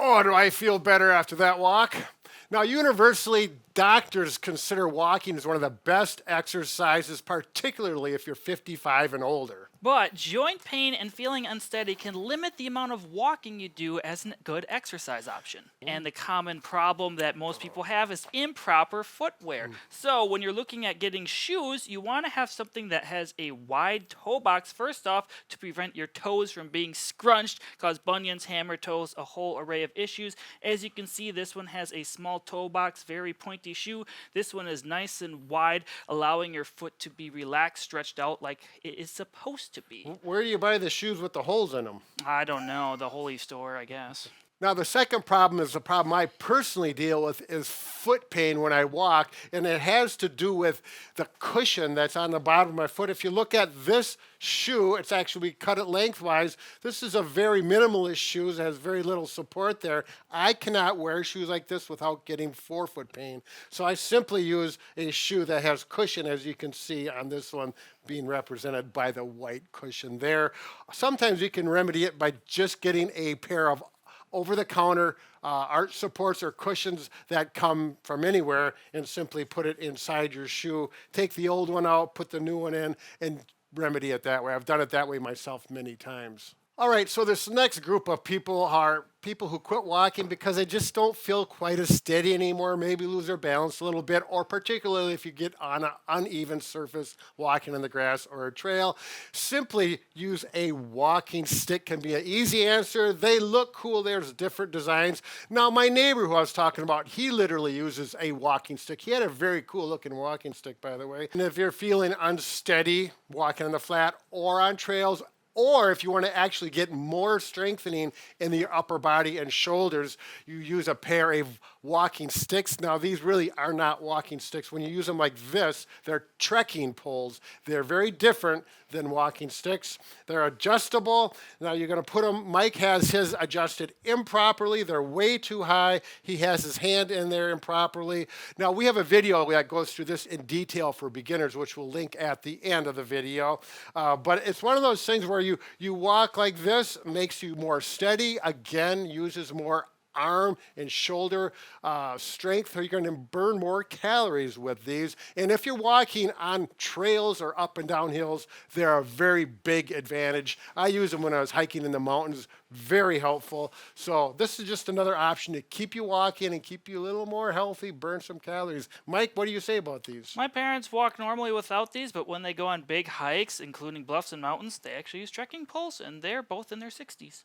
Oh, do I feel better after that walk? Now, universally, doctors consider walking as one of the best exercises, particularly if you're 55 and older. But joint pain and feeling unsteady can limit the amount of walking you do as a good exercise option. And the common problem that most people have is improper footwear. So, when you're looking at getting shoes, you want to have something that has a wide toe box first off to prevent your toes from being scrunched, cause bunions, hammer toes, a whole array of issues. As you can see, this one has a small toe box, very pointy shoe. This one is nice and wide, allowing your foot to be relaxed, stretched out like it is supposed to be. Where do you buy the shoes with the holes in them? I don't know, the holy store, I guess. Now, the second problem is the problem I personally deal with is foot pain when I walk, and it has to do with the cushion that's on the bottom of my foot. If you look at this shoe, it's actually cut it lengthwise. This is a very minimalist shoe. It has very little support there. I cannot wear shoes like this without getting forefoot pain. So I simply use a shoe that has cushion, as you can see on this one being represented by the white cushion there. Sometimes you can remedy it by just getting a pair of over-the-counter arch supports or cushions that come from anywhere and simply put it inside your shoe. Take the old one out, put the new one in, and remedy it that way. I've done it that way myself many times. All right, so this next group of people are people who quit walking because they just don't feel quite as steady anymore, maybe lose their balance a little bit, or particularly if you get on an uneven surface walking in the grass or a trail. Simply use a walking stick can be an easy answer. They look cool. There's different designs. Now, my neighbor who I was talking about, he literally uses a walking stick. He had a very cool looking walking stick, by the way. And if you're feeling unsteady walking on the flat or on trails, or if you want to actually get more strengthening in the upper body and shoulders, you use a pair of walking sticks. Now, these really are not walking sticks. When you use them like this, they're trekking poles. They're very different than walking sticks. They're adjustable. Now, you're going to put them, Mike has his adjusted improperly. They're way too high. He has his hand in there improperly. Now, we have a video that goes through this in detail for beginners, which we'll link at the end of the video. But it's one of those things where you walk like this, makes you more steady, again, uses more arm and shoulder strength, so you're going to burn more calories with these. And if you're walking on trails or up and down hills, they're a very big advantage. I use them when I was hiking in the mountains, very helpful. So this is just another option to keep you walking and keep you a little more healthy, burn some calories. Mike, what do you say about these? My parents walk normally without these, but when they go on big hikes, including bluffs and mountains, they actually use trekking poles, and they're both in their 60s.